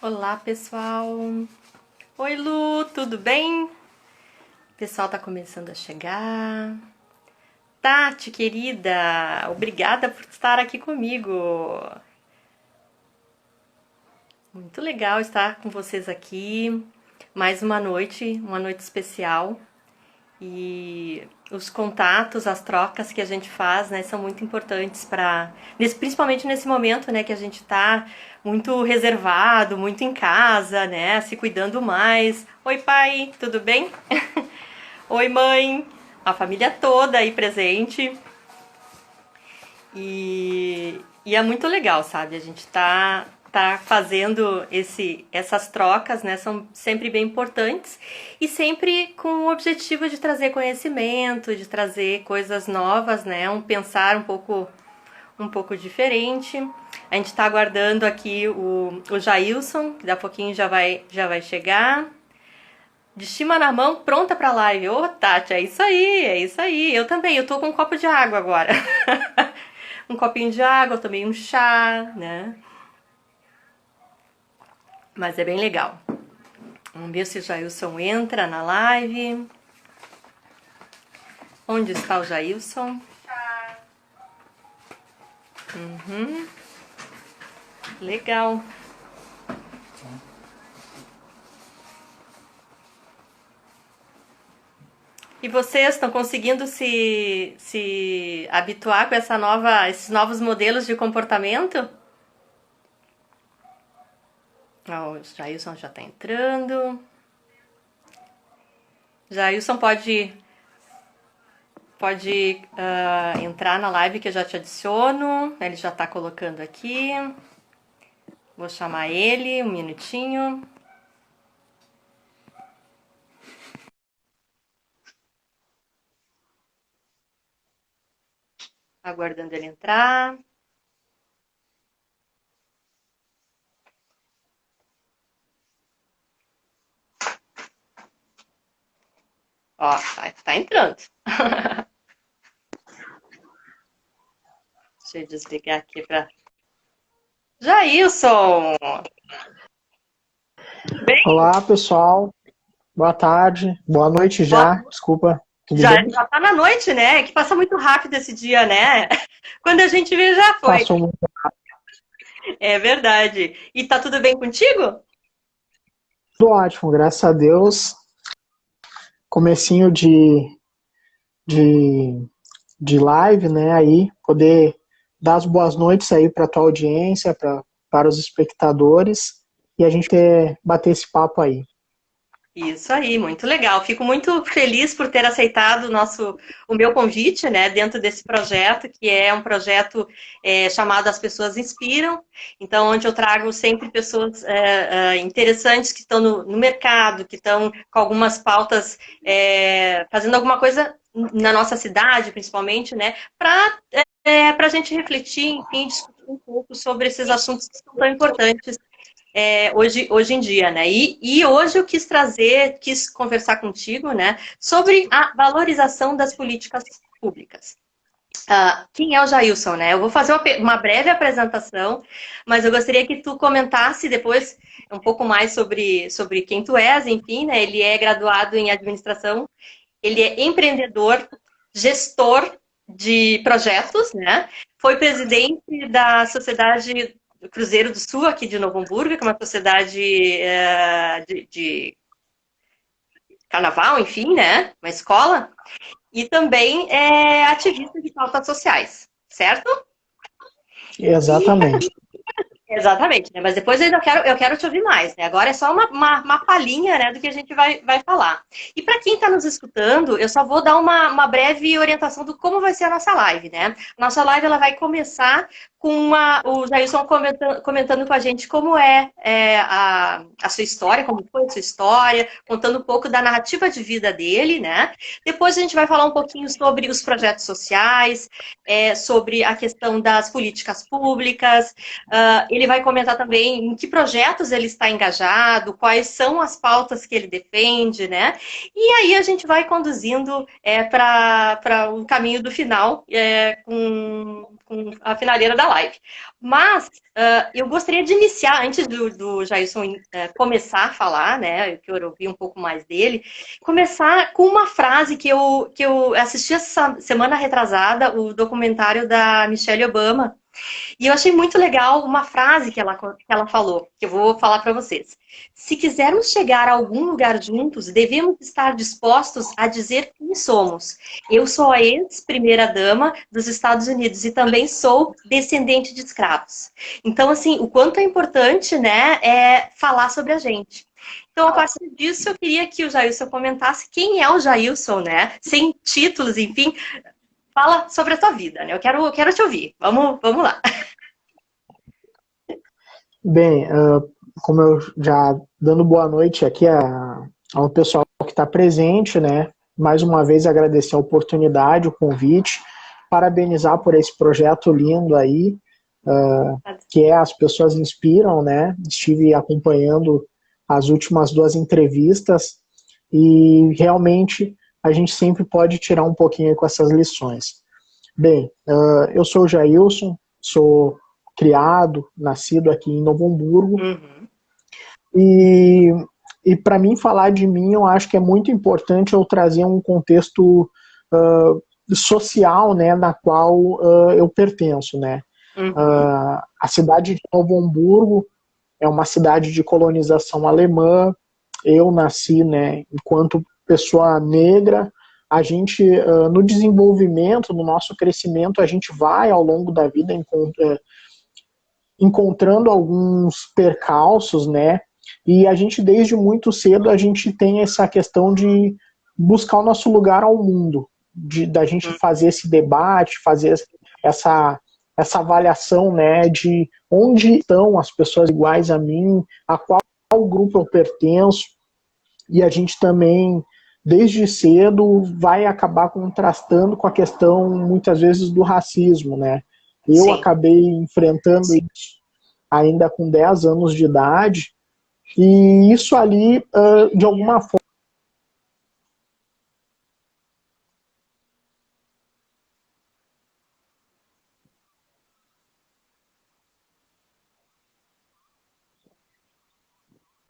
Olá, pessoal. Oi, Lu, tudo bem? O pessoal tá começando a chegar. Tati, querida, obrigada por estar aqui comigo. Muito legal estar com vocês aqui. Mais uma noite especial. E os contatos, as trocas que a gente faz, né, são muito importantes principalmente nesse momento, né, que a gente tá muito reservado, muito em casa, né, se cuidando mais. Oi, pai, tudo bem? Oi, mãe, a família toda aí presente. E é muito legal, sabe? A gente tá fazendo essas trocas, né? São sempre bem importantes e sempre com o objetivo de trazer conhecimento, de trazer coisas novas, né? Um pensar um pouco diferente. A gente está aguardando aqui o Jailson, que daqui a pouquinho já vai chegar. De cima na mão, pronta pra live. Ô, Tati, é isso aí, é isso aí. Eu também, eu tô com um copo de água agora. Um copinho de água, eu tomei um chá, né? Mas é bem legal. Vamos ver se o Jailson entra na live. Onde está o Jailson? Legal. E vocês estão conseguindo se habituar com esses novos modelos de comportamento? Ó, o Jailson já está entrando. Jailson pode entrar na live que eu já te adiciono. Ele já está colocando aqui. Vou chamar ele um minutinho. Aguardando ele entrar. Ó, tá entrando. Deixa eu desligar aqui para. Jailson! Tudo bem? Olá, pessoal. Boa tarde. Boa noite Boa. já. Desculpa. Tudo Já, bem? já tá na noite, né? É que passa muito rápido esse dia, né? Quando a gente vê, já foi. Passou muito. É verdade. E tá tudo bem contigo? Tudo ótimo, graças a Deus. Comecinho de, de live, né? Aí, poder dar as boas noites aí para tua audiência, para os espectadores. E a gente quer bater esse papo aí. Isso aí, muito legal. Fico muito feliz por ter aceitado o meu convite, né, dentro desse projeto, que é um projeto chamado As Pessoas Inspiram. Então, onde eu trago sempre pessoas interessantes que estão no mercado, que estão com algumas pautas, fazendo alguma coisa na nossa cidade, principalmente, né, para a gente refletir, enfim, discutir um pouco sobre esses assuntos que são tão importantes hoje em dia, né? E hoje eu quis conversar contigo, né, sobre a valorização das políticas públicas. Quem é o Jailson, né? Eu vou fazer uma breve apresentação, mas eu gostaria que tu comentasse depois um pouco mais sobre quem tu és, enfim, né? Ele é graduado em administração, ele é empreendedor, gestor de projetos, né? Foi presidente da Sociedade do Cruzeiro do Sul, aqui de Novo Hamburgo, que é uma sociedade de carnaval, enfim, né? Uma escola. E também é ativista de pautas sociais, certo? E Exatamente. exatamente, né? Mas depois eu quero te ouvir mais, né? Agora é só uma palhinha, né, do que a gente vai falar. E para quem está nos escutando, eu só vou dar uma breve orientação do como vai ser a nossa live, né? Nossa live ela vai começar com o Jailson comentando com a gente como a sua história, como foi a sua história, contando um pouco da narrativa de vida dele, né? Depois a gente vai falar um pouquinho sobre os projetos sociais, sobre a questão das políticas públicas. Ele vai comentar também em que projetos ele está engajado, quais são as pautas que ele defende, né? E aí a gente vai conduzindo para o caminho do final, com com a finaleira da live. Mas eu gostaria de iniciar, antes do Jailson começar a falar, né, eu quero ouvir um pouco mais dele, começar com uma frase que eu assisti essa semana retrasada, o documentário da Michelle Obama, e eu achei muito legal uma frase que ela falou, que eu vou falar para vocês. Se quisermos chegar a algum lugar juntos, devemos estar dispostos a dizer quem somos. Eu sou a ex-primeira-dama dos Estados Unidos e também sou descendente de escravos. Então, assim, o quanto é importante, né, é falar sobre a gente. Então, a partir disso, eu queria que o Jailson comentasse quem é o Jailson, né? Sem títulos, enfim. Fala sobre a tua vida, né? Eu quero te ouvir. Vamos lá. Bem, como eu já dando boa noite aqui ao pessoal que está presente, né? Mais uma vez agradecer a oportunidade, o convite, parabenizar por esse projeto lindo aí, que é As Pessoas Inspiram, né? Estive acompanhando as últimas 2 entrevistas e realmente a gente sempre pode tirar um pouquinho com essas lições. Bem, eu sou o Jailson, sou criado, nascido aqui em Novo Hamburgo. Uhum. E para mim falar de mim, eu acho que é muito importante eu trazer um contexto social, né, na qual eu pertenço, né. Uhum. A cidade de Novo Hamburgo é uma cidade de colonização alemã. Eu nasci, né, enquanto pessoa negra. A gente, no desenvolvimento, no nosso crescimento, a gente vai ao longo da vida encontrando alguns percalços, né? E a gente, desde muito cedo, a gente tem essa questão de buscar o nosso lugar ao mundo, da gente fazer esse debate, fazer essa avaliação, né, de onde estão as pessoas iguais a mim, a qual grupo eu pertenço, e a gente também, desde cedo, vai acabar contrastando com a questão, muitas vezes, do racismo, né? Eu acabei enfrentando isso ainda com 10 anos de idade, e isso ali, de alguma forma,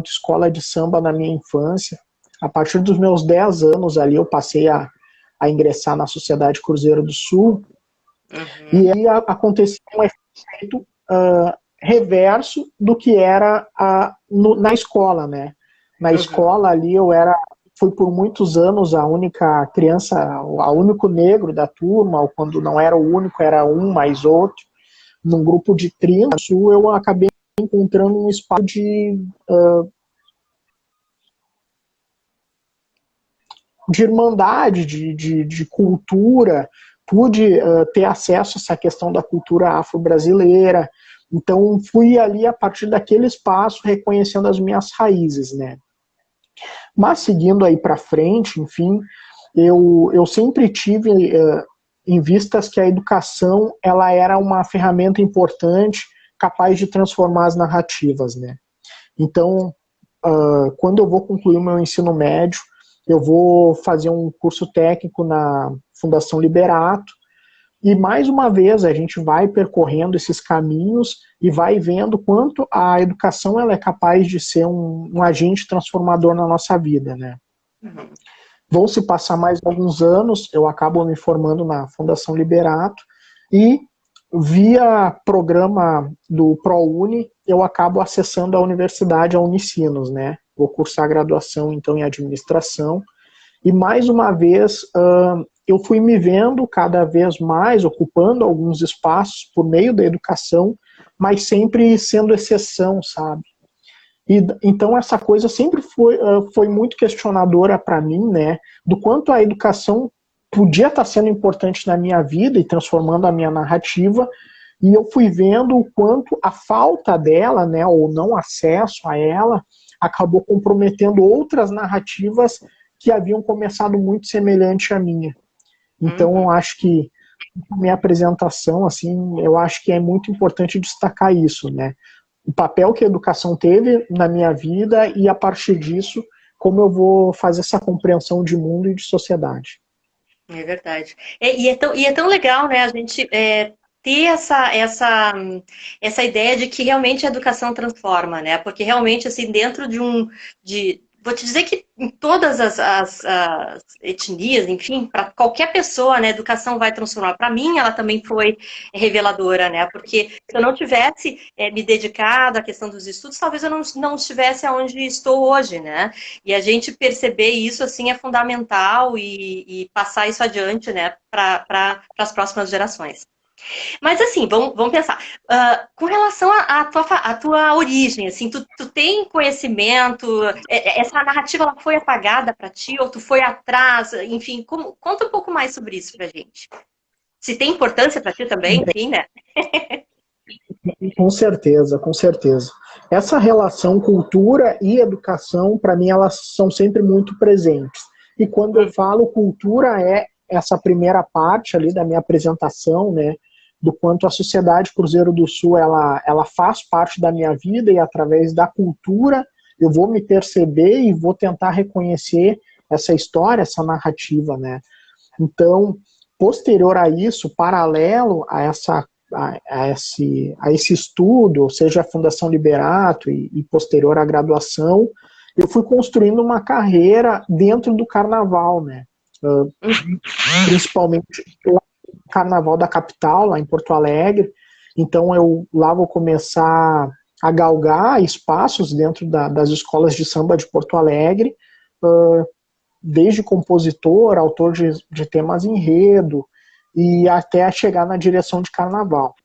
escola de samba na minha infância. A partir dos meus 10 anos ali, eu passei a ingressar na Sociedade Cruzeiro do Sul, e aí aconteceu um efeito reverso do que era na escola, né? Na escola ali fui por muitos anos a única criança, o único negro da turma, ou quando não era o único, era um mais outro. Num grupo de 30, eu acabei encontrando um espaço de irmandade, de cultura, pude ter acesso a essa questão da cultura afro-brasileira. Então, fui ali, a partir daquele espaço, reconhecendo as minhas raízes, né? Mas, seguindo aí para frente, enfim, eu sempre tive em vistas que a educação, ela era uma ferramenta importante, capaz de transformar as narrativas, né? Então, quando eu vou concluir o meu ensino médio, eu vou fazer um curso técnico na Fundação Liberato, e mais uma vez a gente vai percorrendo esses caminhos e vai vendo quanto a educação ela é capaz de ser um agente transformador na nossa vida, né? Vão se passar mais alguns anos, eu acabo me formando na Fundação Liberato e via programa do ProUni, eu acabo acessando a universidade, a Unicinos, né? Vou cursar graduação, então, em administração. E, mais uma vez, eu fui me vendo cada vez mais, ocupando alguns espaços por meio da educação, mas sempre sendo exceção, sabe? E, então, essa coisa sempre foi muito questionadora para mim, né? Do quanto a educação podia estar sendo importante na minha vida e transformando a minha narrativa, e eu fui vendo o quanto a falta dela, né, ou não acesso a ela, acabou comprometendo outras narrativas que haviam começado muito semelhante à minha. Então, eu acho que a minha apresentação, assim, eu acho que é muito importante destacar isso, né? O papel que a educação teve na minha vida e, a partir disso, como eu vou fazer essa compreensão de mundo e de sociedade. É verdade. E é tão legal, né, a gente ter essa ideia de que realmente a educação transforma, né? Porque realmente, assim, dentro vou te dizer que em todas as etnias, enfim, para qualquer pessoa, né, a educação vai transformar. Para mim, ela também foi reveladora, né? Porque se eu não tivesse me dedicado à questão dos estudos, talvez eu não estivesse onde estou hoje, né? E a gente perceber isso, assim, é fundamental e passar isso adiante, né, para as próximas gerações. Mas assim, vamos pensar. Com relação à tua origem, assim, tu tem conhecimento? Essa narrativa ela foi apagada para ti ou tu foi atrás? Enfim, conta um pouco mais sobre isso pra gente. Se tem importância para ti também, enfim, né? Com certeza, com certeza. Essa relação cultura e educação, para mim, elas são sempre muito presentes. E quando eu falo cultura, é essa primeira parte ali da minha apresentação, né, do quanto a sociedade Cruzeiro do Sul, ela faz parte da minha vida e através da cultura eu vou me perceber e vou tentar reconhecer essa história, essa narrativa, né. Então, posterior a isso, paralelo a esse estudo, ou seja, a Fundação Liberato e posterior à graduação, eu fui construindo uma carreira dentro do carnaval, né? Principalmente no carnaval da capital, lá em Porto Alegre. Então eu lá vou começar a galgar espaços dentro das escolas de samba de Porto Alegre, desde compositor, autor de temas enredo, e até chegar na direção de carnaval.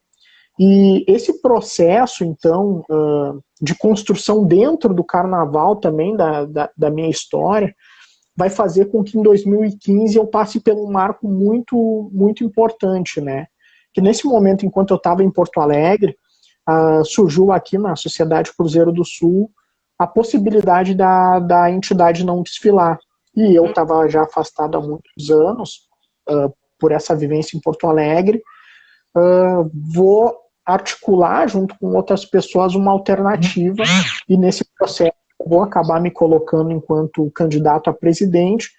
E esse processo, então, de construção dentro do carnaval também, da minha história, vai fazer com que em 2015 eu passe por um marco muito, muito importante, né? Que nesse momento, enquanto eu estava em Porto Alegre, surgiu aqui na Sociedade Cruzeiro do Sul a possibilidade da entidade não desfilar. E eu estava já afastado há muitos anos por essa vivência em Porto Alegre, vou articular junto com outras pessoas uma alternativa e nesse processo eu vou acabar me colocando enquanto candidato a presidente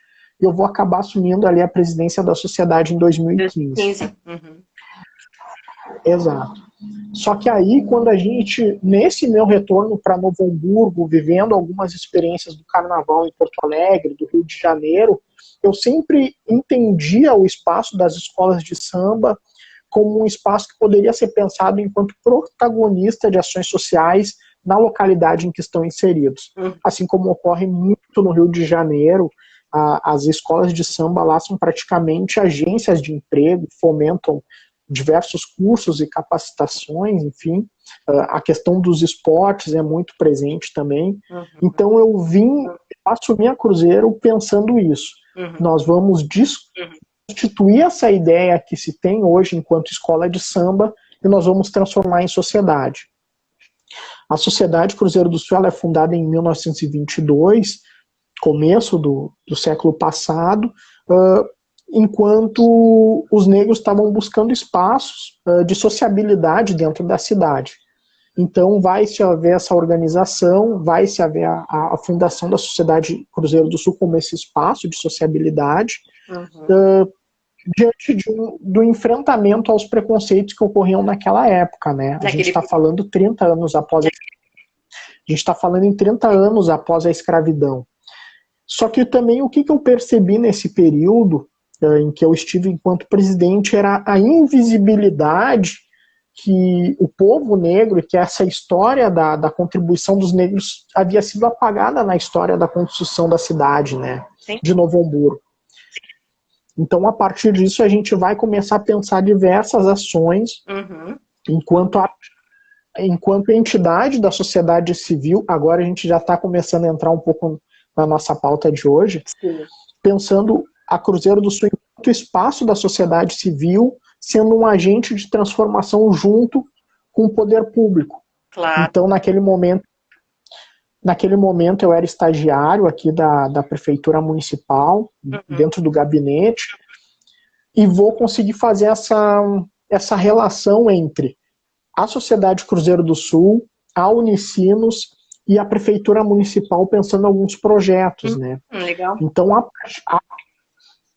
e eu vou acabar assumindo ali a presidência da sociedade em 2015. Uhum. Exato. Só que aí, quando a gente, nesse meu retorno para Novo Hamburgo, vivendo algumas experiências do carnaval em Porto Alegre, do Rio de Janeiro, eu sempre entendia o espaço das escolas de samba como um espaço que poderia ser pensado enquanto protagonista de ações sociais na localidade em que estão inseridos. Assim como ocorre muito no Rio de Janeiro, as escolas de samba lá são praticamente agências de emprego, fomentam diversos cursos e capacitações, enfim. A questão dos esportes é muito presente também. Então eu vim assumir a Cruzeiro pensando isso. Nós vamos constituir essa ideia que se tem hoje enquanto escola de samba e nós vamos transformar em sociedade. A Sociedade Cruzeiro do Sul ela é fundada em 1922, começo do século passado, enquanto os negros estavam buscando espaços de sociabilidade dentro da cidade. Então vai-se haver essa organização, vai-se haver a fundação da Sociedade Cruzeiro do Sul como esse espaço de sociabilidade, diante do enfrentamento aos preconceitos que ocorriam naquela época, né? A gente está falando 30 anos após a gente está falando em 30 anos após a escravidão. Só que também o que eu percebi nesse período em que eu estive enquanto presidente era a invisibilidade que o povo negro, que essa história da contribuição dos negros havia sido apagada na história da construção da cidade, né, de Novo Hamburgo. Então, a partir disso, a gente vai começar a pensar diversas ações enquanto entidade da sociedade civil. Agora a gente já está começando a entrar um pouco na nossa pauta de hoje, pensando a Cruzeiro do Sul enquanto espaço da sociedade civil, sendo um agente de transformação junto com o poder público. Claro. Então, naquele momento eu era estagiário aqui da Prefeitura Municipal, dentro do gabinete, e vou conseguir fazer essa relação entre a Sociedade Cruzeiro do Sul, a Unicinos e a Prefeitura Municipal, pensando em alguns projetos, né? Legal. Então,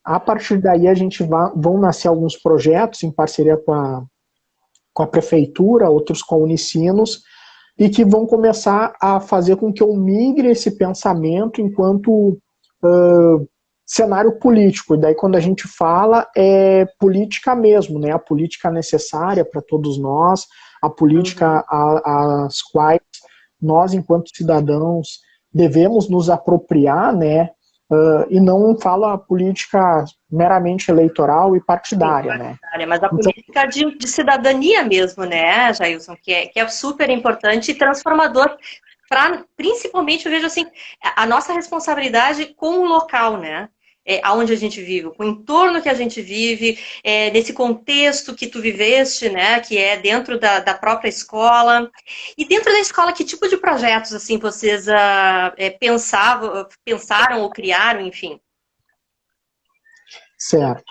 a partir daí, vão nascer alguns projetos em parceria com com a prefeitura, outros com a Unicinos, e que vão começar a fazer com que eu migre esse pensamento enquanto cenário político. E daí quando a gente fala é política mesmo, né? A política necessária para todos nós, a política às quais nós, enquanto cidadãos, devemos nos apropriar, né? E não falo a política meramente eleitoral e partidária, Sim, né? mas a Então, política de cidadania mesmo, né, Jailson, que é super importante e transformador para, principalmente, eu vejo assim, a nossa responsabilidade com o local, né? Aonde a gente vive, com o entorno que a gente vive, nesse contexto que tu viveste, né? Que é dentro da própria escola. E dentro da escola, que tipo de projetos assim vocês pensaram ou criaram, enfim? certo.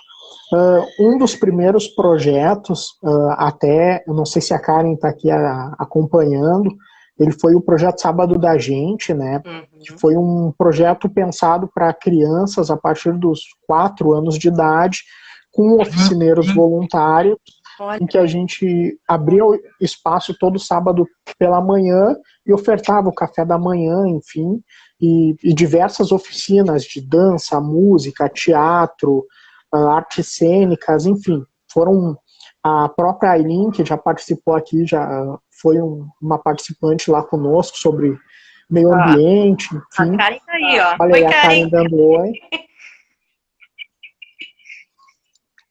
Um dos primeiros projetos, até, eu não sei se a Karen está aqui acompanhando, ele foi o projeto Sábado da Gente, né? Que foi um projeto pensado para crianças a partir dos 4 anos de idade, com oficineiros voluntários, em que a gente abria o espaço todo sábado pela manhã e ofertava o café da manhã, enfim, e diversas oficinas de dança, música, teatro, artes cênicas, enfim, foram a própria Aileen, que já participou aqui, já foi uma participante lá conosco sobre meio ambiente, enfim. A Karen tá aí, ó. Olha aí Oi, a Karen dando oi.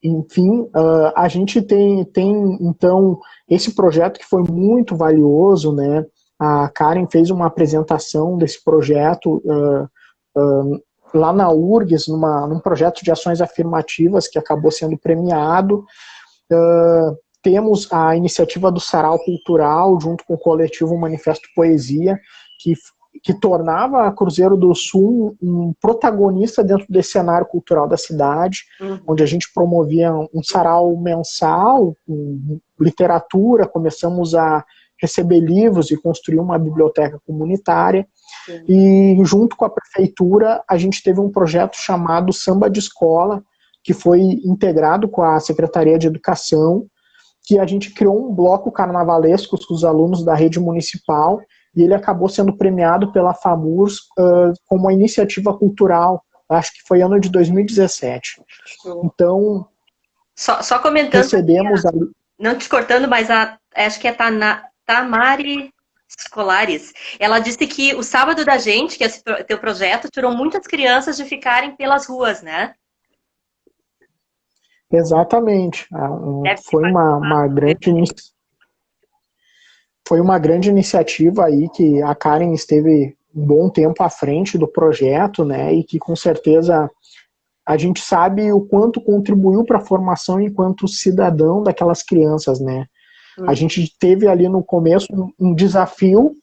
Enfim, a gente tem, então, esse projeto que foi muito valioso, né? A Karen fez uma apresentação desse projeto lá na URGS, num projeto de ações afirmativas que acabou sendo premiado. Temos a iniciativa do Sarau Cultural, junto com o coletivo Manifesto Poesia, que tornava a Cruzeiro do Sul um protagonista dentro desse cenário cultural da cidade, onde a gente promovia um sarau mensal, com literatura, começamos a receber livros e construir uma biblioteca comunitária. Sim. E junto com a prefeitura, a gente teve um projeto chamado Samba de Escola, que foi integrado com a Secretaria de Educação, que a gente criou um bloco carnavalesco com os alunos da rede municipal, e ele acabou sendo premiado pela FAMURS como uma iniciativa cultural, acho que foi ano de 2017. Então, só comentando, recebemos aqui, não te cortando, mas acho que é Tamari Escolares. Ela disse que o Sábado da Gente, que é esse teu projeto, tirou muitas crianças de ficarem pelas ruas, né? Exatamente. Foi uma grande iniciativa aí que a Karen esteve um bom tempo à frente do projeto, né? E que com certeza a gente sabe o quanto contribuiu para a formação enquanto cidadão daquelas crianças, né? A gente teve ali no começo um desafio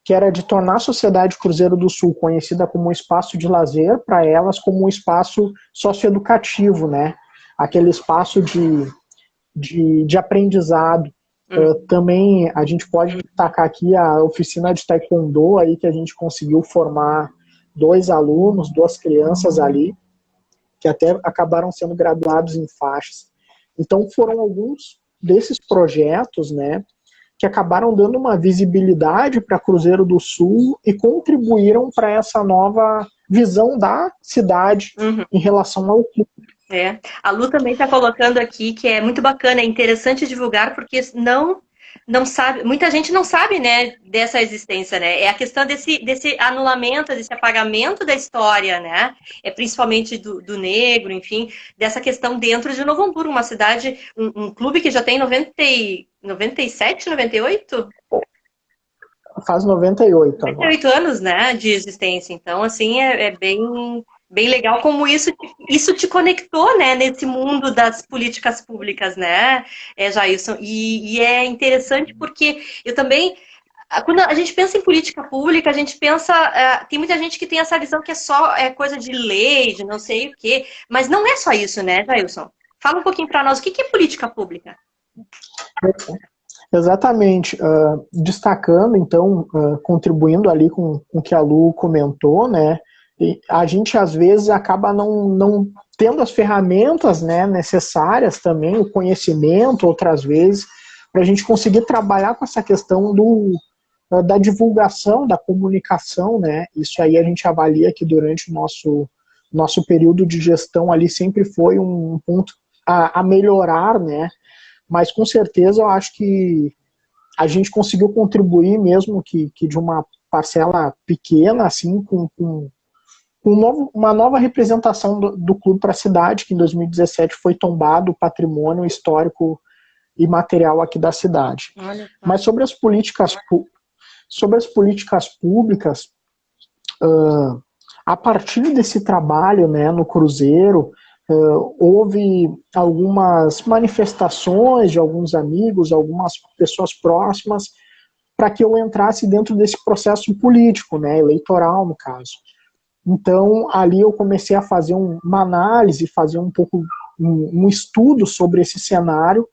que era de tornar a Sociedade Cruzeiro do Sul conhecida como um espaço de lazer para elas, como um espaço socioeducativo, né? Aquele espaço de aprendizado. Também a gente pode destacar aqui a oficina de taekwondo aí, que a gente conseguiu formar 2 alunos, 2 crianças ali, que até acabaram sendo graduados em faixas. Então foram alguns desses projetos, né, que acabaram dando uma visibilidade para Cruzeiro do Sul e contribuíram para essa nova visão da cidade em relação ao clube. A Lu também está colocando aqui que é muito bacana, é interessante divulgar, porque não sabe, muita gente não sabe, né, dessa existência, né? É a questão desse anulamento, desse apagamento da história, né? Principalmente do negro, enfim, dessa questão dentro de Novo Hamburgo, uma cidade, um clube que já tem 97, 98? Faz 98 agora. 98 anos, né, de existência. Então, assim, é bem legal como isso te conectou, né, nesse mundo das políticas públicas, né, Jailson? E é interessante porque eu também, quando a gente pensa em política pública, a gente pensa, tem muita gente que tem essa visão que é só coisa de lei, de não sei o quê, mas não é só isso, né, Jailson? Fala um pouquinho para nós, o que é política pública? Exatamente. Destacando, então, contribuindo ali com o que a Lu comentou, né, a gente às vezes acaba não tendo as ferramentas, né, necessárias também, o conhecimento, outras vezes, para a gente conseguir trabalhar com essa questão da divulgação, da comunicação, né? Isso aí a gente avalia que durante o nosso período de gestão ali sempre foi um ponto a melhorar, né? Mas com certeza eu acho que a gente conseguiu contribuir, mesmo que de uma parcela pequena, assim, com uma nova representação do clube para a cidade, que em 2017 foi tombado o patrimônio histórico e material aqui da cidade. Mas sobre as políticas públicas, a partir desse trabalho, né, no Cruzeiro, houve algumas manifestações de alguns amigos, algumas pessoas próximas, para que eu entrasse dentro desse processo político, né, eleitoral no caso. Então, ali eu comecei a fazer uma análise, fazer um pouco um estudo sobre esse cenário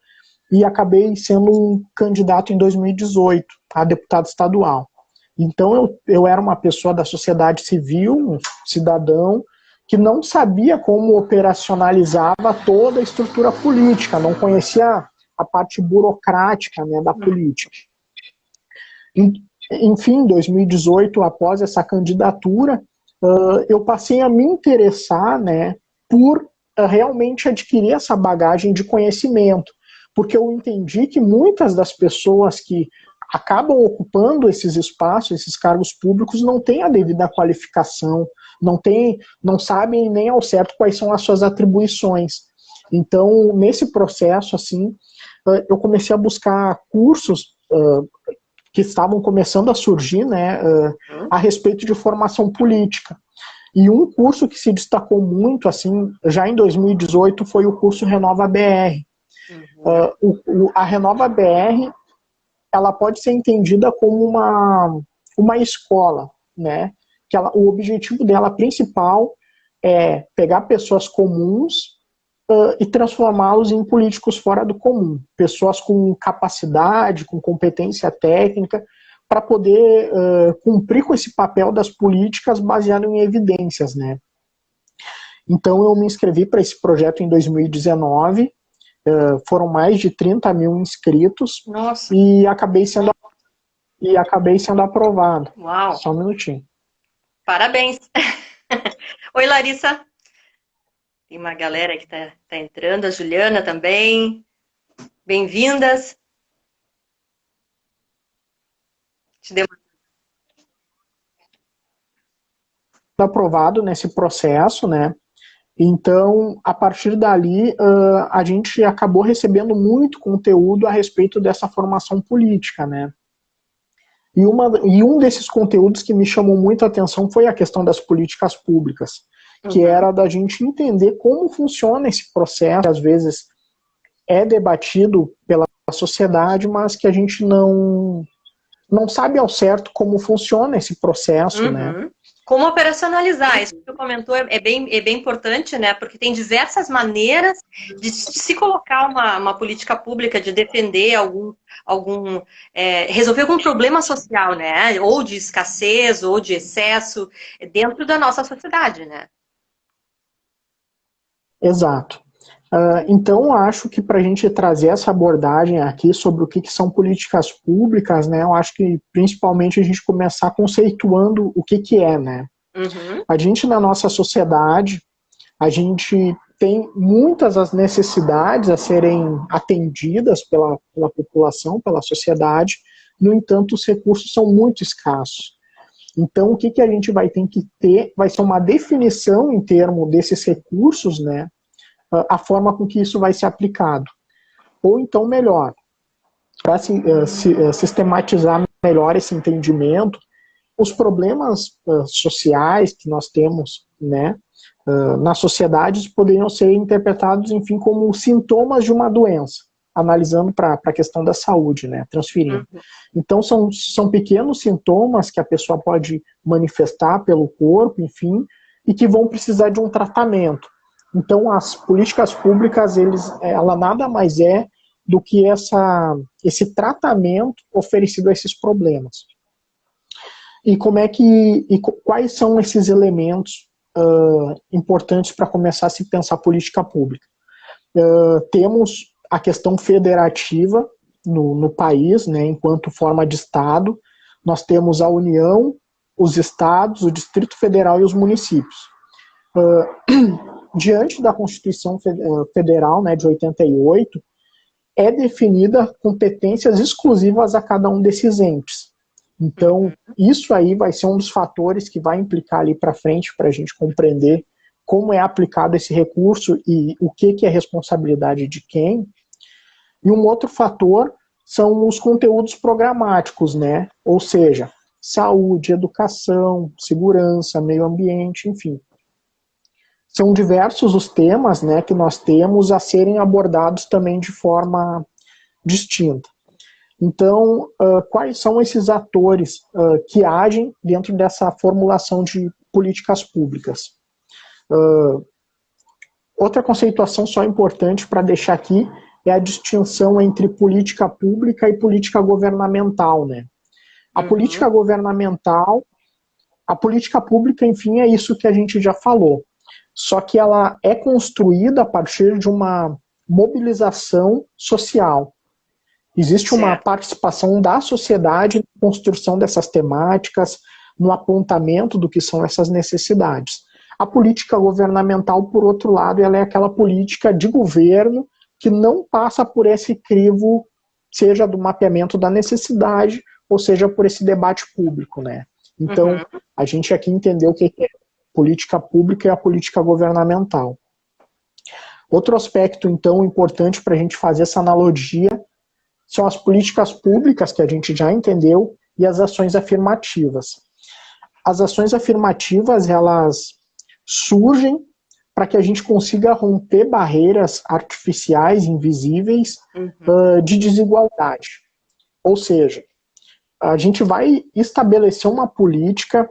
e acabei sendo um candidato em 2018 a deputado estadual. Então, eu era uma pessoa da sociedade civil, um cidadão, que não sabia como operacionalizava toda a estrutura política, não conhecia a parte burocrática, né, da política. Enfim, em 2018, após essa candidatura, eu passei a me interessar, né, por realmente adquirir essa bagagem de conhecimento, porque eu entendi que muitas das pessoas que acabam ocupando esses espaços, esses cargos públicos, não têm a devida qualificação, não sabem nem ao certo quais são as suas atribuições. Então, nesse processo, assim, eu comecei a buscar cursos que estavam começando a surgir, né, a respeito de formação política. E um curso que se destacou muito, assim, já em 2018, foi o curso Renova BR. A Renova BR, ela pode ser entendida como uma escola, né? Que o objetivo dela principal é pegar pessoas comuns e transformá-los em políticos fora do comum, pessoas com capacidade, com competência técnica, para poder cumprir com esse papel das políticas baseado em evidências, né? Então eu me inscrevi para esse projeto em 2019, foram mais de 30 mil inscritos. Nossa. E acabei sendo aprovado. Uau. Só um minutinho. Parabéns. Oi, Larissa. Tem uma galera que tá entrando, a Juliana também. Bem-vindas. Aprovado nesse processo, né? Então, a partir dali, a gente acabou recebendo muito conteúdo a respeito dessa formação política, né? E um desses conteúdos que me chamou muito a atenção foi a questão das políticas públicas, que era da gente entender como funciona esse processo, que às vezes é debatido pela sociedade, mas que a gente não sabe ao certo como funciona esse processo, né? Como operacionalizar, isso que você comentou é bem importante, né? Porque tem diversas maneiras de se colocar uma política pública, de defender resolver algum problema social, né? Ou de escassez, ou de excesso, dentro da nossa sociedade, né? Exato. Então, acho que para a gente trazer essa abordagem aqui sobre o que são políticas públicas, né, eu acho que principalmente a gente começar conceituando o que é, né? A gente, na nossa sociedade, a gente tem muitas as necessidades a serem atendidas pela população, pela sociedade, no entanto, os recursos são muito escassos. Então, o que a gente vai ter que ter vai ser uma definição em termos desses recursos, né? A forma com que isso vai ser aplicado. Ou então, melhor, para sistematizar melhor esse entendimento, os problemas sociais que nós temos, né, nas sociedades poderiam ser interpretados, enfim, como sintomas de uma doença, analisando para a questão da saúde, né, transferindo. Então, são pequenos sintomas que a pessoa pode manifestar pelo corpo, enfim, e que vão precisar de um tratamento. Então, as políticas públicas, ela nada mais é do que esse tratamento oferecido a esses problemas. E quais são esses elementos importantes para começar a se pensar política pública? Temos a questão federativa, no país, né, enquanto forma de Estado. Nós temos a União, os estados, o Distrito Federal e os municípios. Diante da Constituição Federal, né, de 88, é definida competências exclusivas a cada um desses entes. Então, isso aí vai ser um dos fatores que vai implicar ali para frente para a gente compreender como é aplicado esse recurso e o que é responsabilidade de quem. E um outro fator são os conteúdos programáticos, né? Ou seja, saúde, educação, segurança, meio ambiente, enfim. São diversos os temas, né, que nós temos a serem abordados também de forma distinta. Então, quais são esses atores que agem dentro dessa formulação de políticas públicas? Outra conceituação só importante para deixar aqui é a distinção entre política pública e política governamental, né? A política governamental, a política pública, enfim, é isso que a gente já falou. Só que ela é construída a partir de uma mobilização social. Existe uma participação da sociedade na construção dessas temáticas, no apontamento do que são essas necessidades. A política governamental, por outro lado, ela é aquela política de governo que não passa por esse crivo, seja do mapeamento da necessidade, ou seja, por esse debate público, né? Então, a gente aqui entendeu o que é política pública e a política governamental. Outro aspecto, então, importante para a gente fazer essa analogia são as políticas públicas, que a gente já entendeu, e as ações afirmativas. As ações afirmativas, elas surgem para que a gente consiga romper barreiras artificiais, invisíveis, de desigualdade. Ou seja, a gente vai estabelecer uma política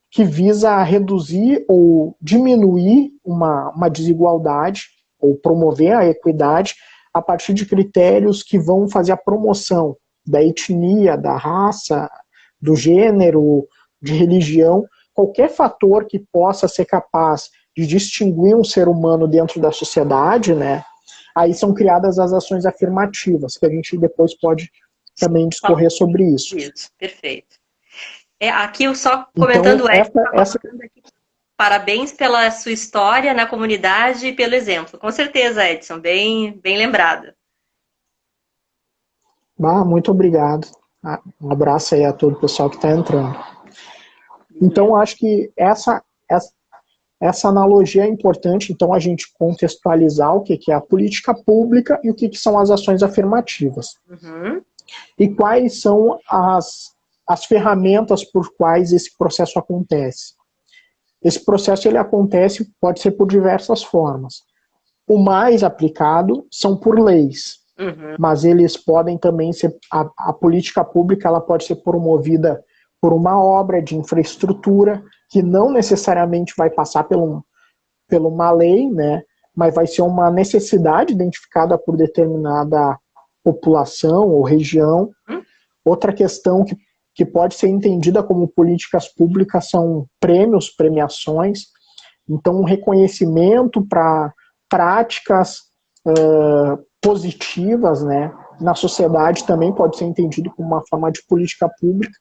que visa reduzir ou diminuir uma desigualdade, ou promover a equidade, a partir de critérios que vão fazer a promoção da etnia, da raça, do gênero, de religião, qualquer fator que possa ser capaz de distinguir um ser humano dentro da sociedade, né? Aí são criadas as ações afirmativas, que a gente depois pode também discorrer sobre isso. Isso, perfeito. Aqui eu só comentando parabéns pela sua história na comunidade e pelo exemplo. Com certeza, Edson, bem lembrado. Muito obrigado. Um abraço aí a todo o pessoal que está entrando. Então, acho que essa analogia é importante, então, a gente contextualizar o que é a política pública e o que são as ações afirmativas. E quais são as ferramentas por quais esse processo acontece. Esse processo ele acontece, pode ser por diversas formas. O mais aplicado são por leis, mas eles podem também ser, a política pública ela pode ser promovida por uma obra de infraestrutura, que não necessariamente vai passar por uma lei, né, mas vai ser uma necessidade identificada por determinada população ou região. Outra questão que pode ser entendida como políticas públicas são prêmios, premiações. Então, um reconhecimento para práticas positivas, né, na sociedade também pode ser entendido como uma forma de política pública.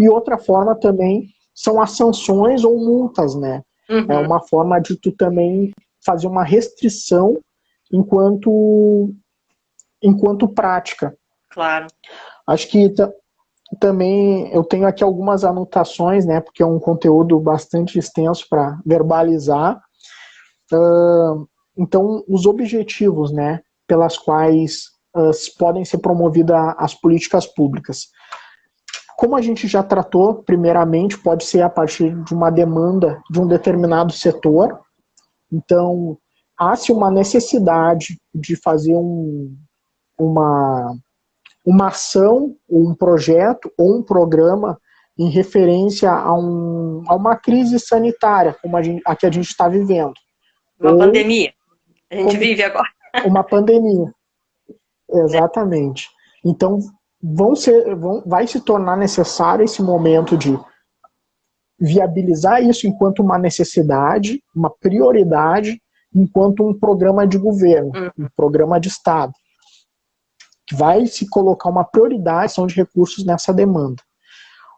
E outra forma também são as sanções ou multas, né? É uma forma de tu também fazer uma restrição enquanto prática. Claro. Acho que também eu tenho aqui algumas anotações, né, porque é um conteúdo bastante extenso para verbalizar. Então, os objetivos, né, pelas quais podem ser promovidas as políticas públicas. Como a gente já tratou, primeiramente, pode ser a partir de uma demanda de um determinado setor. Então, há-se uma necessidade de fazer uma ação, ou um projeto, ou um programa em referência a uma crise sanitária, como a que a gente está vivendo. Uma pandemia. A gente vive agora. Uma pandemia. Exatamente. Então, vai se tornar necessário esse momento de viabilizar isso enquanto uma necessidade, uma prioridade, enquanto um programa de governo, um programa de Estado. que vai se colocar uma prioridade de recursos nessa demanda.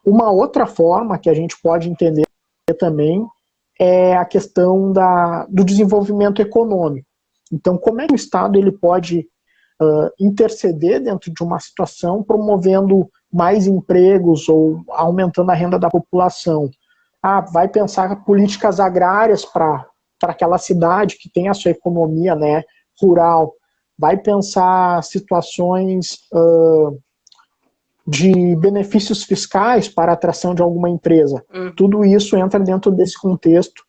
Uma outra forma que a gente pode entender também é a questão do desenvolvimento econômico. Então, como é que o Estado ele pode interceder dentro de uma situação promovendo mais empregos ou aumentando a renda da população? Vai pensar políticas agrárias para aquela cidade que tem a sua economia, né, rural. Vai pensar situações de benefícios fiscais para a atração de alguma empresa. Tudo isso entra dentro desse contexto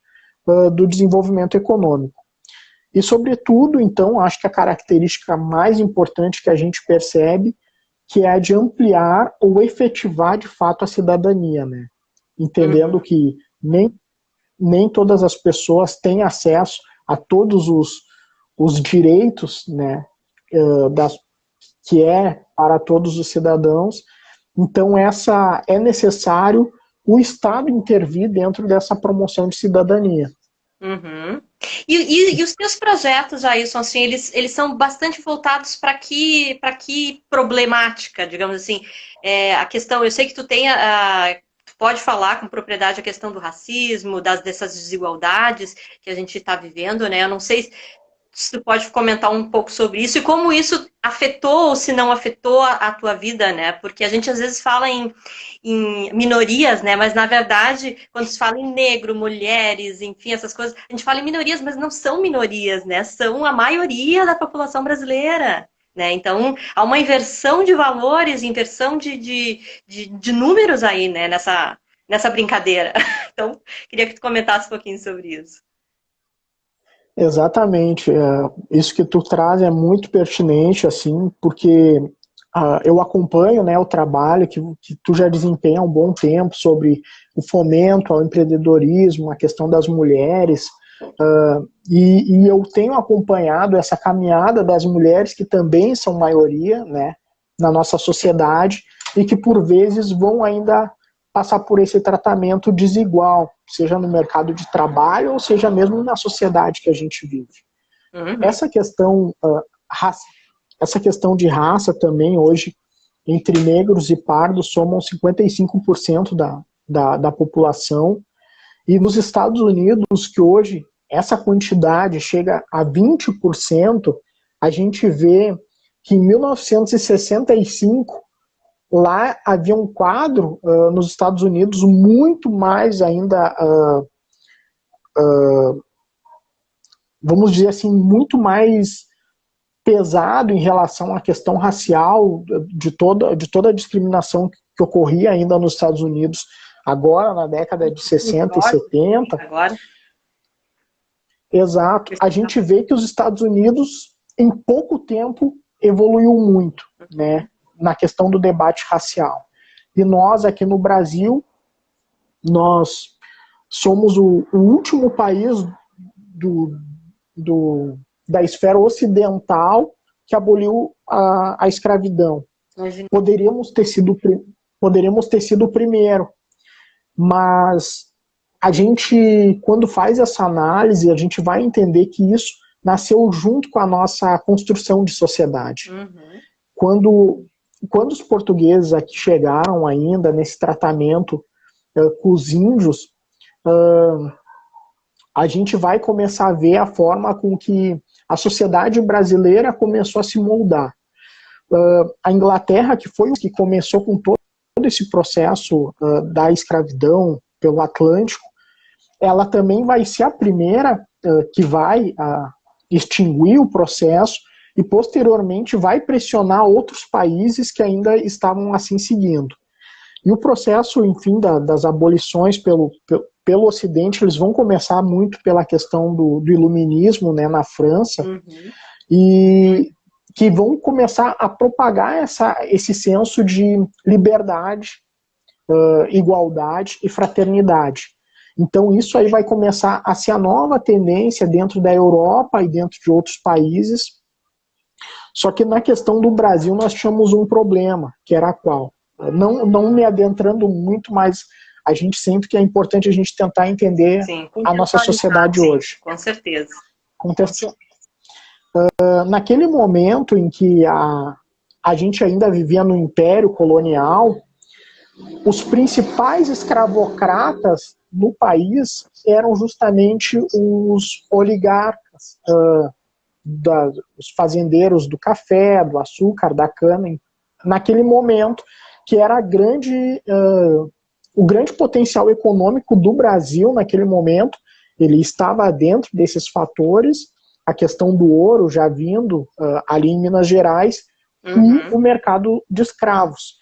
do desenvolvimento econômico. E, sobretudo, então, acho que a característica mais importante que a gente percebe que é a de ampliar ou efetivar, de fato, a cidadania, né? Entendendo que nem todas as pessoas têm acesso a todos os direitos, né, que é para todos os cidadãos. Então, é necessário o Estado intervir dentro dessa promoção de cidadania. Uhum. E os teus projetos, Jailson, assim, eles são bastante voltados para que problemática, digamos assim, a questão, eu sei que tu pode falar com propriedade a questão do racismo, dessas desigualdades que a gente está vivendo, né? Eu não sei se tu pode comentar um pouco sobre isso e como isso afetou ou se não afetou a tua vida, né? Porque a gente às vezes fala em minorias, né? Mas na verdade, quando se fala em negro, mulheres, enfim, essas coisas, a gente fala em minorias, mas não são minorias, né? São a maioria da população brasileira. Né? Então, há uma inversão de valores, inversão de números aí, né? nessa brincadeira. Então, queria que tu comentasse um pouquinho sobre isso. Exatamente. Isso que tu traz é muito pertinente, assim, porque eu acompanho, né, o trabalho que tu já desempenha há um bom tempo sobre o fomento ao empreendedorismo, a questão das mulheres, e eu tenho acompanhado essa caminhada das mulheres que também são maioria, né, na nossa sociedade e que por vezes vão ainda passar por esse tratamento desigual, seja no mercado de trabalho ou seja mesmo na sociedade que a gente vive. Uhum. Essa questão de raça também hoje, entre negros e pardos, somam 55% da população. E nos Estados Unidos, que hoje essa quantidade chega a 20%, a gente vê que em 1965, lá havia um quadro nos Estados Unidos muito mais ainda, vamos dizer assim, muito mais pesado em relação à questão racial, de toda a discriminação que ocorria ainda nos Estados Unidos, agora na década de 60 e 70. Agora. Exato. A gente vê que os Estados Unidos, em pouco tempo, evoluiu muito, né, na questão do debate racial. E nós, aqui no Brasil, nós somos o último país da esfera ocidental que aboliu a escravidão. Poderíamos ter sido o primeiro, mas a gente, quando faz essa análise, a gente vai entender que isso nasceu junto com a nossa construção de sociedade. Quando os portugueses aqui chegaram ainda nesse tratamento com os índios, a gente vai começar a ver a forma com que a sociedade brasileira começou a se moldar. A Inglaterra, que foi o que começou com todo esse processo da escravidão pelo Atlântico, ela também vai ser a primeira que vai extinguir o processo e posteriormente vai pressionar outros países que ainda estavam assim seguindo. E o processo, enfim, das abolições pelo Ocidente, eles vão começar muito pela questão do iluminismo, né, na França, e que vão começar a propagar esse senso de liberdade, igualdade e fraternidade. Então isso aí vai começar a ser a nova tendência dentro da Europa e dentro de outros países. Só que na questão do Brasil nós tínhamos um problema, que era qual? Não me adentrando muito, mas a gente sente que é importante a gente tentar entender a nossa sociedade hoje. Com certeza. Naquele momento em que a gente ainda vivia no Império Colonial, os principais escravocratas no país eram justamente os oligarcas, os fazendeiros do café, do açúcar, da cana, naquele momento, que era o grande potencial econômico do Brasil naquele momento. Ele estava dentro desses fatores, a questão do ouro já vindo ali em Minas Gerais, e o mercado de escravos.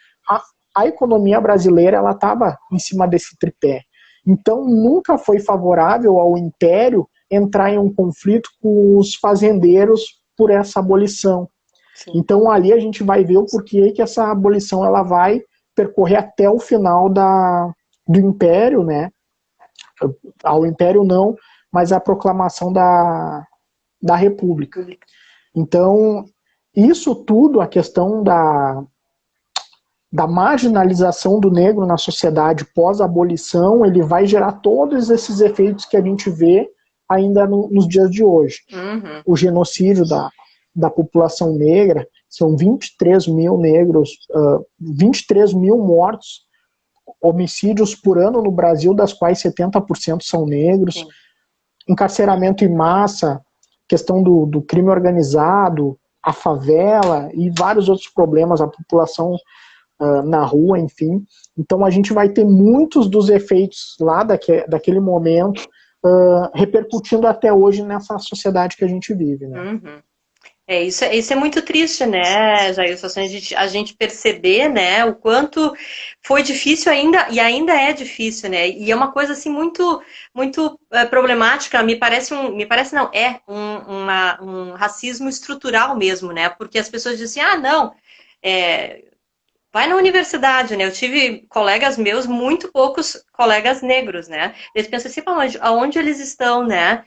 A economia brasileira ela estava em cima desse tripé. Então nunca foi favorável ao Império entrar em um conflito com os fazendeiros por essa abolição. Sim. Então ali a gente vai ver o porquê que essa abolição ela vai percorrer até o final do Império, né? Ao Império não, mas a proclamação da República. Então, isso tudo, a questão da marginalização do negro na sociedade pós-abolição, ele vai gerar todos esses efeitos que a gente vê ainda nos dias de hoje. O genocídio da população negra, são 23 mil negros, 23 mil mortos, homicídios por ano no Brasil, das quais 70% são negros. Sim. Encarceramento em massa, questão do crime organizado, a favela e vários outros problemas, a população na rua, enfim. Então a gente vai ter muitos dos efeitos lá daquele momento repercutindo até hoje nessa sociedade que a gente vive, né? Isso é muito triste, né, Jailson? A gente perceber, né, o quanto foi difícil ainda, e ainda é difícil, né? E é uma coisa, assim, muito problemática, é um racismo estrutural mesmo, né? Porque as pessoas dizem, não, vai na universidade, né? Eu tive colegas meus, muito poucos colegas negros, né? Eles pensam assim, aonde eles estão, né?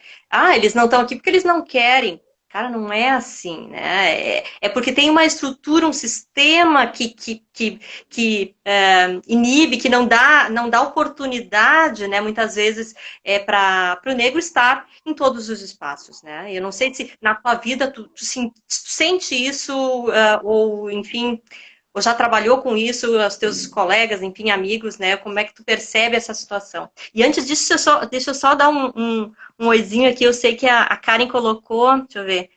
Eles não estão aqui porque eles não querem. Cara, não é assim, né? É porque tem uma estrutura, um sistema que inibe, que não dá oportunidade, né? Muitas vezes para o negro estar em todos os espaços, né? Eu não sei se na tua vida tu sente isso ou enfim, ou já trabalhou com isso, os teus colegas, enfim, amigos, né? Como é que tu percebe essa situação? E antes disso, deixa eu só dar um oizinho aqui. Eu sei que a Karen colocou, deixa eu ver.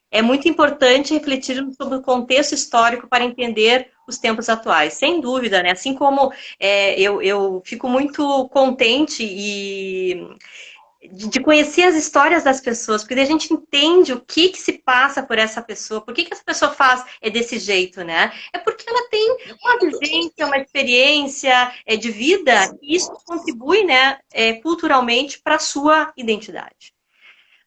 É muito importante refletir sobre o contexto histórico para entender os tempos atuais. Sem dúvida, né? Assim como eu fico muito contente de conhecer as histórias das pessoas, porque a gente entende o que se passa por essa pessoa, por que essa pessoa faz desse jeito, né? É porque ela tem uma vivência, uma experiência de vida, e isso contribui, né, culturalmente para a sua identidade.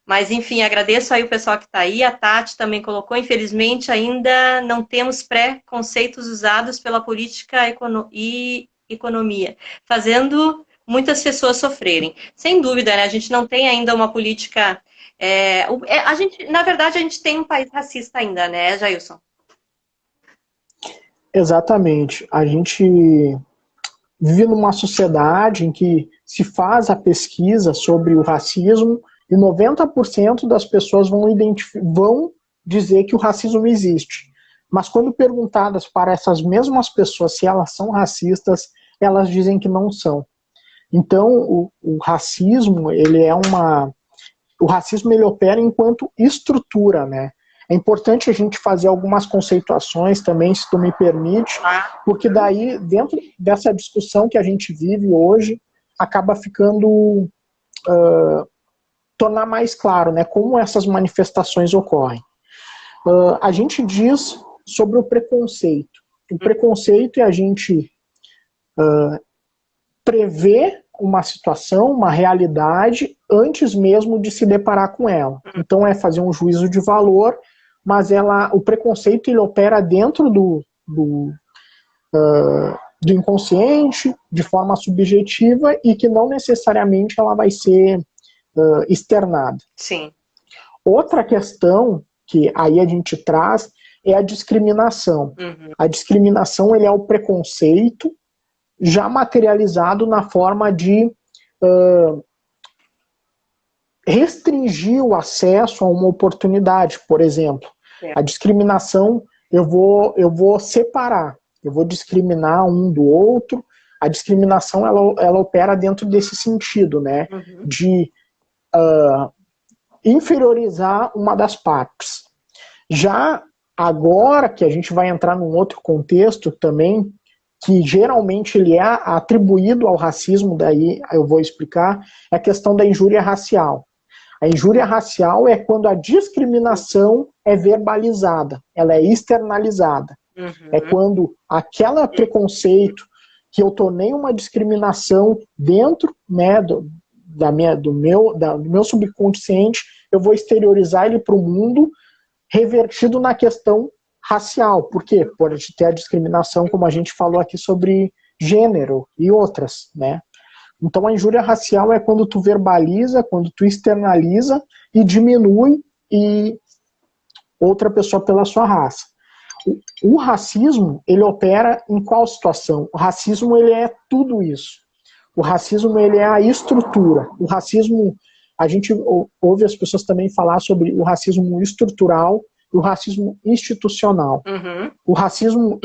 Mas, enfim, agradeço aí o pessoal que está aí, a Tati também colocou, infelizmente ainda não temos preconceitos usados pela política e economia, fazendo muitas pessoas sofrerem. Sem dúvida, né? A gente não tem ainda uma política... na verdade, a gente tem um país racista ainda, né, Jailson? Exatamente. A gente vive numa sociedade em que se faz a pesquisa sobre o racismo e 90% das pessoas vão dizer que o racismo existe. Mas quando perguntadas para essas mesmas pessoas se elas são racistas, elas dizem que não são. Então, o racismo, o racismo ele opera enquanto estrutura, né? É importante a gente fazer algumas conceituações também, se tu me permite, porque daí, dentro dessa discussão que a gente vive hoje, acaba ficando... tornar mais claro, né, como essas manifestações ocorrem. A gente diz sobre o preconceito. O preconceito é a gente prever uma situação, uma realidade, antes mesmo de se deparar com ela. Então é fazer um juízo de valor, mas o preconceito ele opera dentro do inconsciente, de forma subjetiva, e que não necessariamente ela vai ser externada. Sim. Outra questão que aí a gente traz é a discriminação. A discriminação ele é o preconceito já materializado na forma de restringir o acesso a uma oportunidade, por exemplo. A discriminação eu vou separar, eu vou discriminar um do outro. A discriminação, ela opera dentro desse sentido, né? De inferiorizar uma das partes. Já agora que a gente vai entrar num outro contexto também, que geralmente ele é atribuído ao racismo, daí eu vou explicar, é a questão da injúria racial. A injúria racial é quando a discriminação é verbalizada, ela é externalizada. É quando aquele preconceito que eu tornei uma discriminação dentro, né, do meu subconsciente, eu vou exteriorizar ele para o mundo, revertido na questão racial. Por quê? Pode ter a discriminação, como a gente falou aqui, sobre gênero e outras, né? Então a injúria racial é quando tu verbaliza, quando tu externaliza e diminui outra pessoa pela sua raça. O racismo, ele opera em qual situação? O racismo, ele é tudo isso. O racismo, ele é a estrutura. O racismo, a gente ouve as pessoas também falar sobre o racismo estrutural e o racismo institucional. O racismo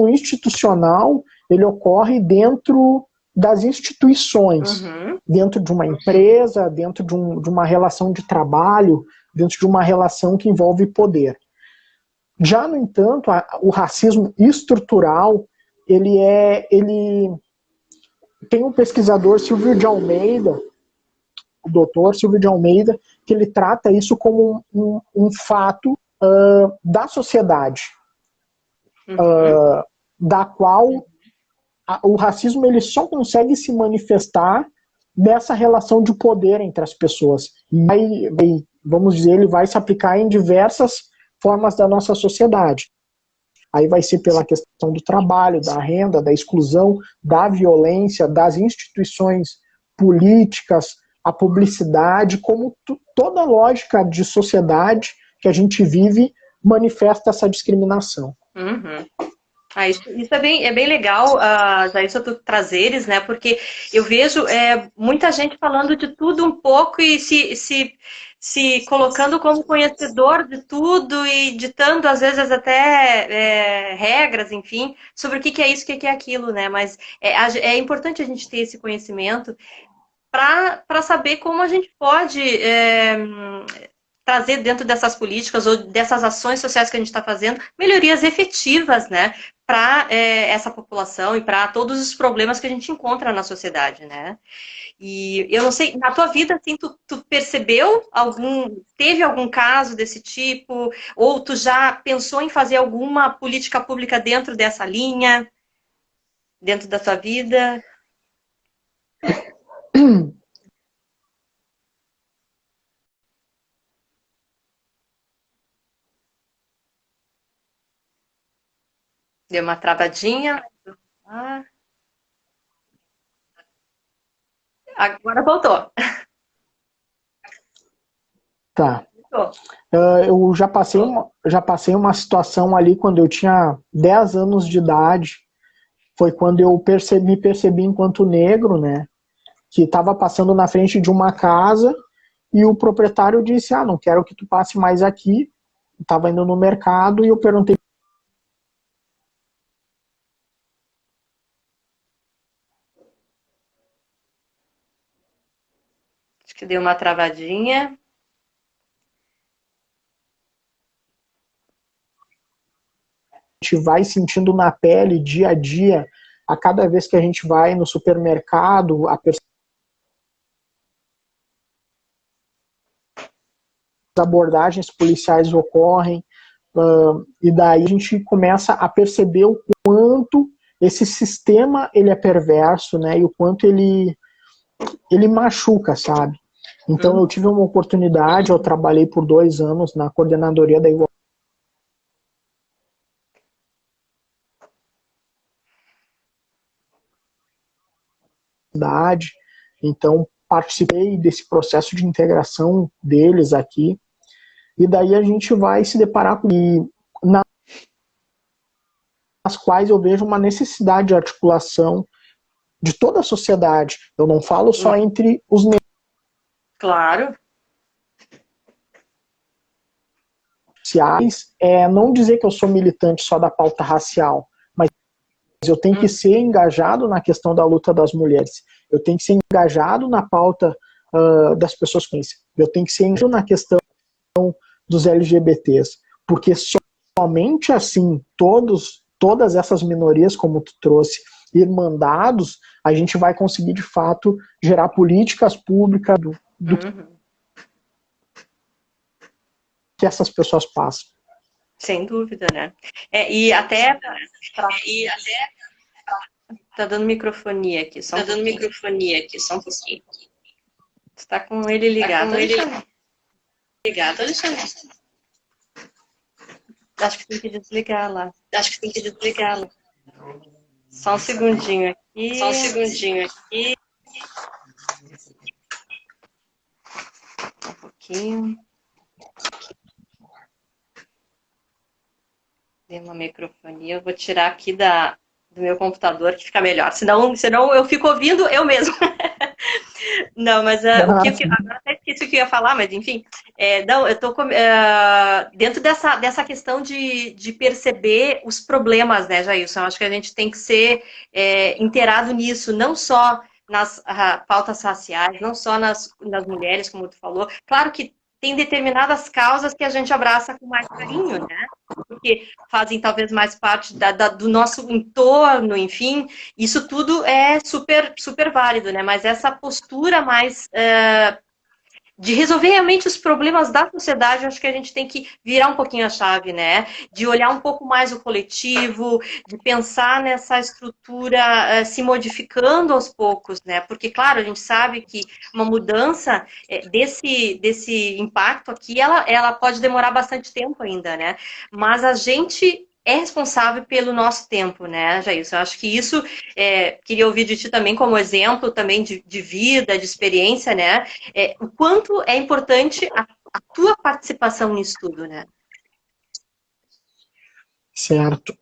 institucional, ele ocorre dentro das instituições, dentro de uma empresa, dentro de uma relação de trabalho, dentro de uma relação que envolve poder. Já, no entanto, o racismo estrutural, ele tem um pesquisador, Silvio de Almeida, o doutor Silvio de Almeida, que ele trata isso como um fato da sociedade, da qual o racismo ele só consegue se manifestar nessa relação de poder entre as pessoas. E vamos dizer, ele vai se aplicar em diversas formas da nossa sociedade. Aí vai ser pela questão do trabalho, da renda, da exclusão, da violência, das instituições políticas, a publicidade, como toda lógica de sociedade que a gente vive manifesta essa discriminação. Isso é bem legal, Jailson, tu trazeres, né? Porque eu vejo muita gente falando de tudo um pouco e se colocando como conhecedor de tudo e ditando, às vezes, até regras, enfim, sobre o que é isso, o que é aquilo, né? Mas é importante a gente ter esse conhecimento para saber como a gente pode trazer dentro dessas políticas ou dessas ações sociais que a gente está fazendo melhorias efetivas, né, para essa população e para todos os problemas que a gente encontra na sociedade, né? E eu não sei, na tua vida, assim, tu percebeu teve algum caso desse tipo, ou tu já pensou em fazer alguma política pública dentro dessa linha, dentro da tua vida? Deu uma travadinha. Agora voltou. Tá. Eu já passei uma situação ali quando eu tinha 10 anos de idade. Foi quando eu me percebi enquanto negro, né? Que estava passando na frente de uma casa e o proprietário disse, não quero que tu passe mais aqui. Estava indo no mercado e eu perguntei. Acho que deu uma travadinha. A gente vai sentindo na pele, dia a dia, a cada vez que a gente vai no supermercado, as abordagens policiais ocorrem, e daí a gente começa a perceber o quanto esse sistema ele é perverso, né, e o quanto ele machuca, sabe? Então eu tive uma oportunidade, eu trabalhei por 2 anos na coordenadoria da igualdade, então participei desse processo de integração deles aqui, e daí a gente vai se deparar com nas quais eu vejo uma necessidade de articulação de toda a sociedade. Eu não falo só entre os negros. Claro. sociais é não dizer que eu sou militante só da pauta racial, mas eu tenho que ser engajado na questão da luta das mulheres. Eu tenho que ser engajado na pauta das pessoas com isso. Eu tenho que ser engajado na questão dos LGBTs, porque somente assim todas essas minorias, como tu trouxe, irmandados, a gente vai conseguir de fato gerar políticas públicas do que essas pessoas passam. Sem dúvida, né? E até tá dando microfonia aqui, só um pouquinho. Você tá com ele ligado, Alexandre? Acho que tem que desligar lá. Só um segundinho aqui. Um pouquinho. Dei uma microfonia. Eu vou tirar aqui do meu computador que fica melhor. Senão eu fico ouvindo eu mesmo. Não, mas agora até esqueci o que eu ia falar, mas enfim. Não, eu tô dentro dessa questão de perceber os problemas, né, Jailson? Eu acho que a gente tem que ser inteirado nisso, não só nas pautas raciais, não só nas mulheres, como tu falou. Claro que tem determinadas causas que a gente abraça com mais carinho, né? Porque fazem talvez mais parte do nosso entorno, enfim, isso tudo é super, super válido, né? Mas essa postura mais de resolver realmente os problemas da sociedade, eu acho que a gente tem que virar um pouquinho a chave, né? De olhar um pouco mais o coletivo, de pensar nessa estrutura se modificando aos poucos, né? Porque, claro, a gente sabe que uma mudança desse impacto aqui, ela pode demorar bastante tempo ainda, né? Mas a gente é responsável pelo nosso tempo, né, Jailson? Eu acho que isso, queria ouvir de ti também como exemplo também de vida, de experiência, né? O quanto é importante a tua participação nisso tudo, né? Certo.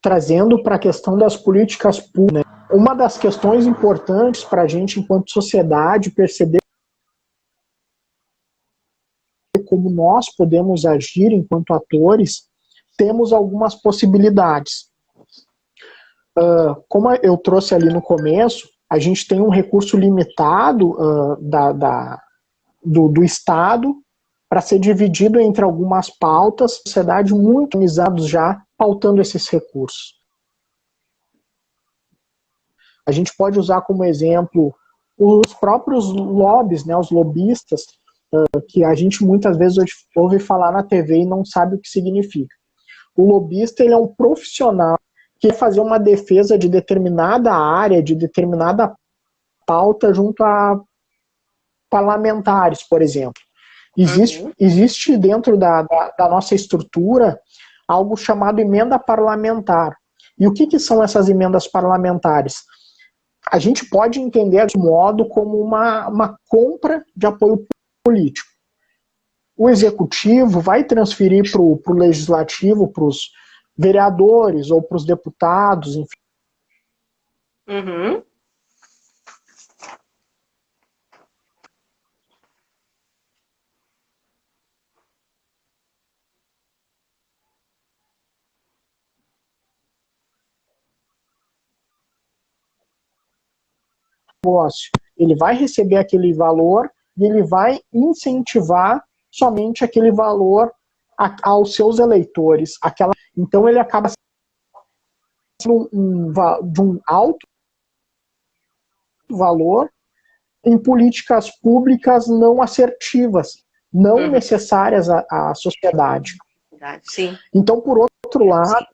Trazendo para a questão das políticas públicas, né? Uma das questões importantes para a gente, enquanto sociedade, perceber como nós podemos agir enquanto atores, temos algumas possibilidades. Como eu trouxe ali no começo, a gente tem um recurso limitado do Estado para ser dividido entre algumas pautas, sociedade muito organizados já pautando esses recursos. A gente pode usar como exemplo os próprios lobbies, né, os lobistas, que a gente muitas vezes ouve falar na TV e não sabe o que significa. O lobista, ele é um profissional que vai fazer uma defesa de determinada área, de determinada pauta junto a parlamentares, por exemplo. Existe dentro da nossa estrutura algo chamado emenda parlamentar. E o que são essas emendas parlamentares? A gente pode entender de modo como uma compra de apoio político. O executivo vai transferir para o legislativo, para os vereadores ou para os deputados, enfim. Ele vai receber aquele valor e ele vai incentivar somente aquele valor aos seus eleitores. Então ele acaba sendo de um alto valor em políticas públicas não assertivas, não necessárias à sociedade. Sim. Então, por outro lado,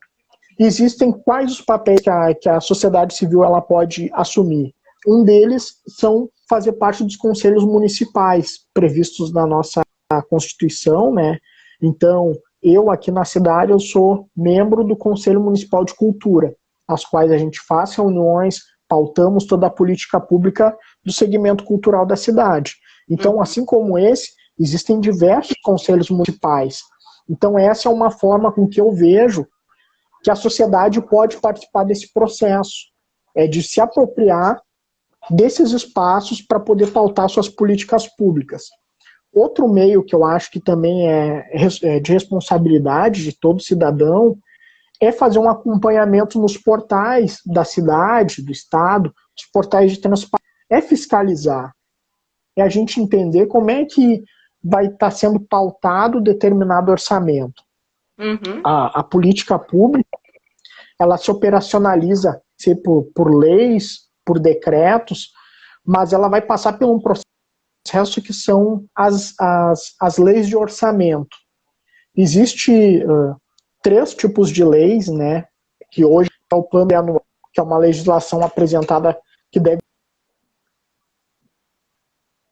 existem quais os papéis que a sociedade civil ela pode assumir? Um deles são fazer parte dos conselhos municipais previstos na nossa Constituição, né? Então, eu aqui na cidade, eu sou membro do Conselho Municipal de Cultura, as quais a gente faz reuniões, pautamos toda a política pública do segmento cultural da cidade. Então, assim como esse, existem diversos conselhos municipais. Então, essa é uma forma com que eu vejo que a sociedade pode participar desse processo, de se apropriar desses espaços para poder pautar suas políticas públicas. Outro meio que eu acho que também é de responsabilidade de todo cidadão é fazer um acompanhamento nos portais da cidade, do estado, os portais de transparência, é fiscalizar, é a gente entender como é que vai estar sendo pautado determinado orçamento. Uhum. A política pública, ela se operacionaliza por leis, por decretos, mas ela vai passar por um processo que são as leis de orçamento. Existe 3 tipos de leis, né, que hoje é o plano anual, que é uma legislação apresentada que deve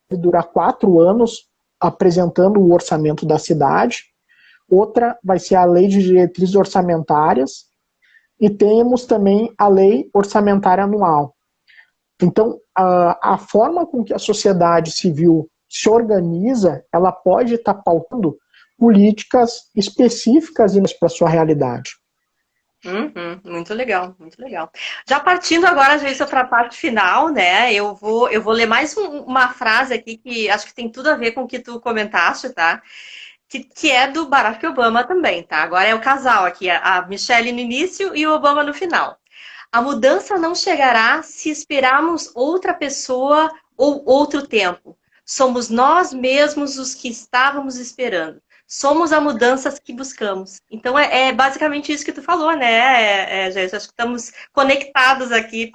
durar 4 anos, apresentando o orçamento da cidade. Outra vai ser a lei de diretrizes orçamentárias, e temos também a lei orçamentária anual. Então, a forma com que a sociedade civil se organiza, ela pode estar pautando políticas específicas para a sua realidade. Uhum, muito legal, muito legal. Já partindo agora, Joíssa, para a parte final, né? Eu vou ler mais uma frase aqui que acho que tem tudo a ver com o que tu comentaste, tá? Que é do Barack Obama também, tá? Agora é o casal aqui, a Michelle no início e o Obama no final. A mudança não chegará se esperarmos outra pessoa ou outro tempo. Somos nós mesmos os que estávamos esperando. Somos a mudança que buscamos. Então é basicamente isso que tu falou, né, Jéssica? Acho que estamos conectados aqui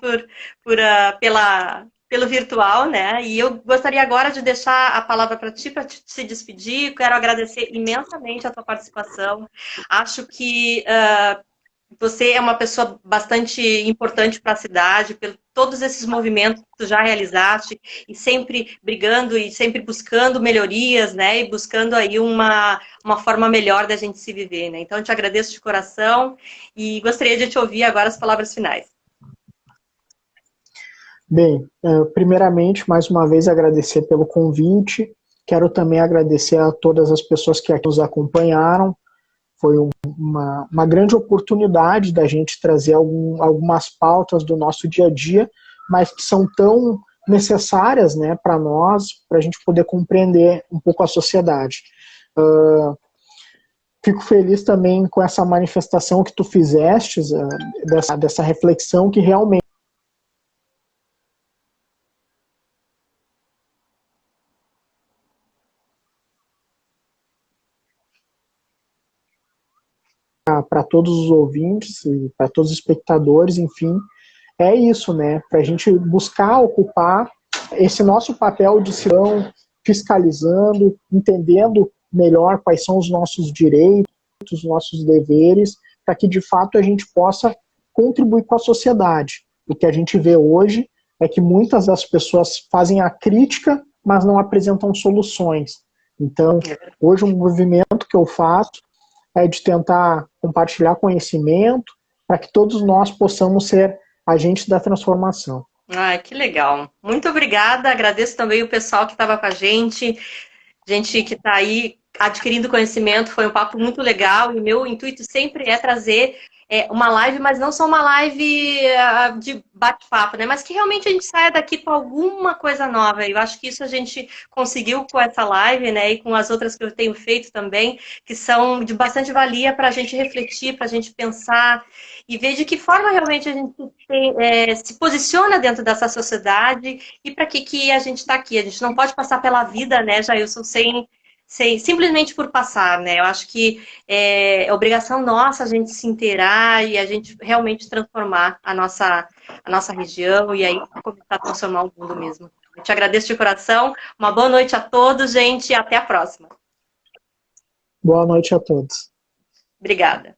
pelo virtual, né? E eu gostaria agora de deixar a palavra para ti se despedir. Quero agradecer imensamente a tua participação. Acho que você é uma pessoa bastante importante para a cidade, por todos esses movimentos que tu já realizaste, e sempre brigando e sempre buscando melhorias, né? E buscando aí uma forma melhor da gente se viver, né? Então, eu te agradeço de coração e gostaria de te ouvir agora as palavras finais. Bem, primeiramente, mais uma vez, agradecer pelo convite. Quero também agradecer a todas as pessoas que aqui nos acompanharam. Foi uma grande oportunidade da gente trazer algumas pautas do nosso dia a dia, mas que são tão necessárias, né, para nós, para a gente poder compreender um pouco a sociedade. Fico feliz também com essa manifestação que tu fizeste, dessa reflexão que realmente para todos os ouvintes, para todos os espectadores, enfim, é isso, né? Para a gente buscar ocupar esse nosso papel de cidadão, fiscalizando, entendendo melhor quais são os nossos direitos, os nossos deveres, para que de fato a gente possa contribuir com a sociedade. O que a gente vê hoje é que muitas das pessoas fazem a crítica, mas não apresentam soluções. Então, hoje um movimento que eu faço é de tentar compartilhar conhecimento para que todos nós possamos ser agentes da transformação. Ai, que legal. Muito obrigada. Agradeço também o pessoal que estava com a gente que está aí adquirindo conhecimento. Foi um papo muito legal e meu intuito sempre é trazer uma live, mas não só uma live de bate-papo, né? Mas que realmente a gente saia daqui com alguma coisa nova. Eu acho que isso a gente conseguiu com essa live, né? E com as outras que eu tenho feito também, que são de bastante valia para a gente refletir, para a gente pensar e ver de que forma realmente a gente se posiciona dentro dessa sociedade e para que a gente está aqui. A gente não pode passar pela vida, né, Jailson, simplesmente por passar, né? Eu acho que é obrigação nossa a gente se inteirar e a gente realmente transformar a nossa região e aí começar a transformar o mundo mesmo. Eu te agradeço de coração. Uma boa noite a todos, gente, e até a próxima. Boa noite a todos. Obrigada.